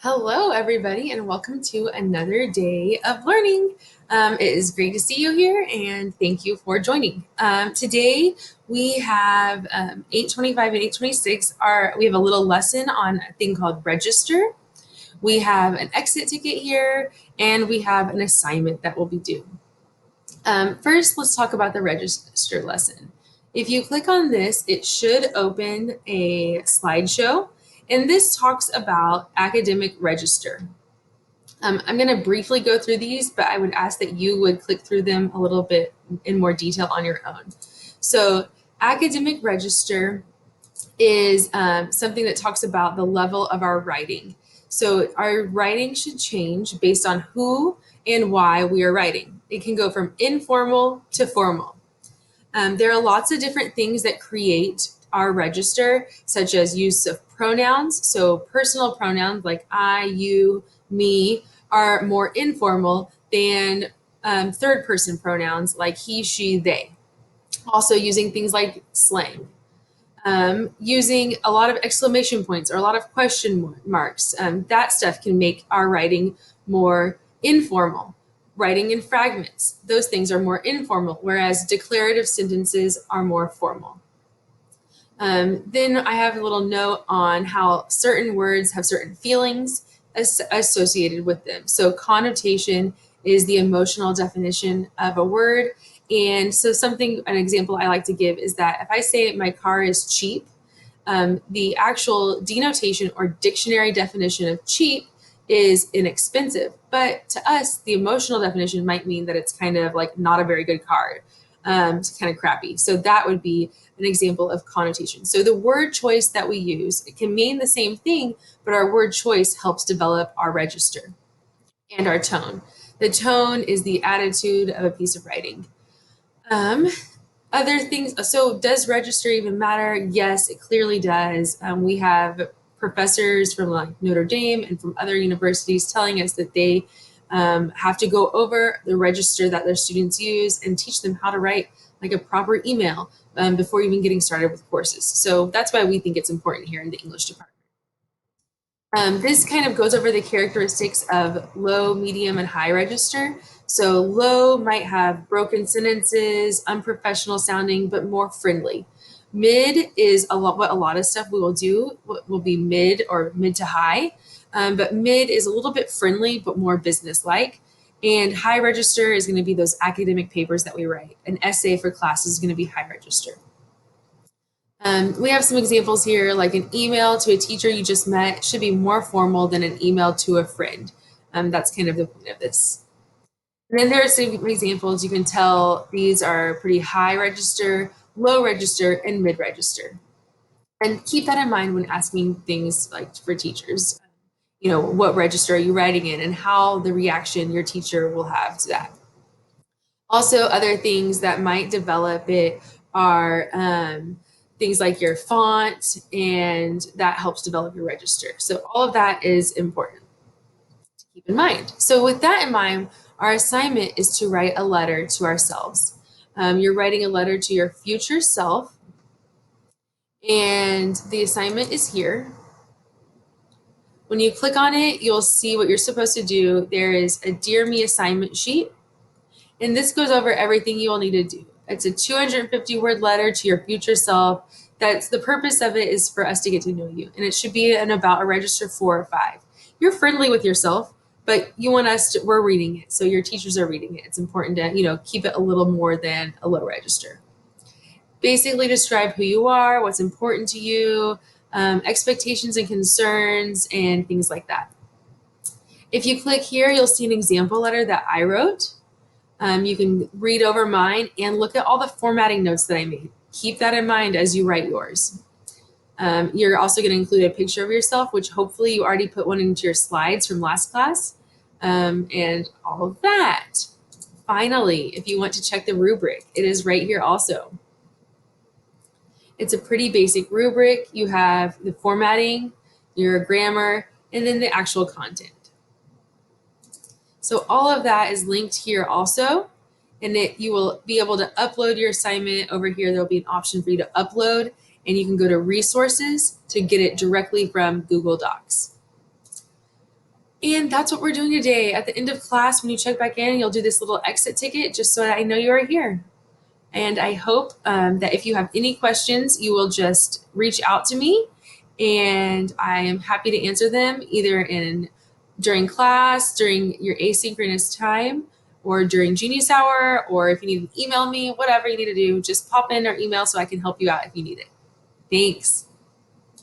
Hello, everybody, and welcome to another day of learning. It is great to see you here, and thank you for joining. Today we have 825 and 826. We have a little lesson on a thing called register. We have an exit ticket here, and we have an assignment that will be due. First, let's talk about the register lesson. If you click on this, it should open a slideshow, and this talks about academic register. I'm going to briefly go through these, but I would ask that you would click through them a little bit in more detail on your own. So, academic register is something that talks about the level of our writing. So, our writing should change based on who and why we are writing. It can go from informal to formal. There are lots of different things that create our register, such as use of pronouns. So personal pronouns like I, you, me are more informal than third person pronouns like he, she, they. Also using things like slang. Using a lot of exclamation points or a lot of question marks. That stuff can make our writing more informal. Writing in fragments, those things are more informal, whereas declarative sentences are more formal. Then I have a little note on how certain words have certain feelings associated with them. So connotation is the emotional definition of a word. And so an example I like to give is that if I say my car is cheap, the actual denotation or dictionary definition of cheap is inexpensive. But to us, the emotional definition might mean that it's kind of like not a very good car. It's kind of crappy. So that would be an example of connotation. So the word choice that we use, it can mean the same thing, but our word choice helps develop our register and our tone. The tone is the attitude of a piece of writing. Um, Other things, so does register even matter? Yes, it clearly does. We have professors from like Notre Dame and from other universities telling us that they have to go over the register that their students use and teach them how to write like a proper email before even getting started with courses. So that's why we think it's important here in the English department. This kind of goes over the characteristics of low, medium, and high register. So low might have broken sentences, unprofessional sounding, but more friendly. Mid is what a lot of stuff we will do will be mid or mid to high. But mid is a little bit friendly, but more business-like. And high register is going to be those academic papers that we write. An essay for class is going to be high register. We have some examples here, like an email to a teacher you just met should be more formal than an email to a friend. That's kind of the point of this. And then there are some examples you can tell these are pretty high register, low register, and mid register. And keep that in mind when asking things like for teachers. You know, what register are you writing in and how the reaction your teacher will have to that. Also, other things that might develop it are things like your font, and that helps develop your register. So all of that is important to keep in mind. So with that in mind, our assignment is to write a letter to ourselves. You're writing a letter to your future self, and the assignment is here. When you click on it, you'll see what you're supposed to do. There is a Dear Me assignment sheet, and this goes over everything you will need to do. It's a 250 word letter to your future self. That's the purpose of it is for us to get to know you. And it should be an about a register 4 or 5. You're friendly with yourself, but you want us to, we're reading it. So your teachers are reading it. It's important to, keep it a little more than a low register. Basically describe who you are, what's important to you, expectations and concerns, and things like that. If you click here, you'll see an example letter that I wrote. You can read over mine and look at all the formatting notes that I made. Keep that in mind as you write yours. You're also going to include a picture of yourself, which hopefully you already put one into your slides from last class, and all of that. Finally, if you want to check the rubric, it is right here also. It's a pretty basic rubric. You have the formatting, your grammar, and then the actual content. So all of that is linked here also, and you will be able to upload your assignment over here. There'll be an option for you to upload, and you can go to resources to get it directly from Google Docs. And that's what we're doing today. At the end of class, when you check back in, you'll do this little exit ticket just so that I know you are here. And I hope that if you have any questions, you will just reach out to me, and I am happy to answer them either during class, during your asynchronous time, or during Genius Hour, or if you need to email me, whatever you need to do, just pop in or email so I can help you out if you need it. Thanks.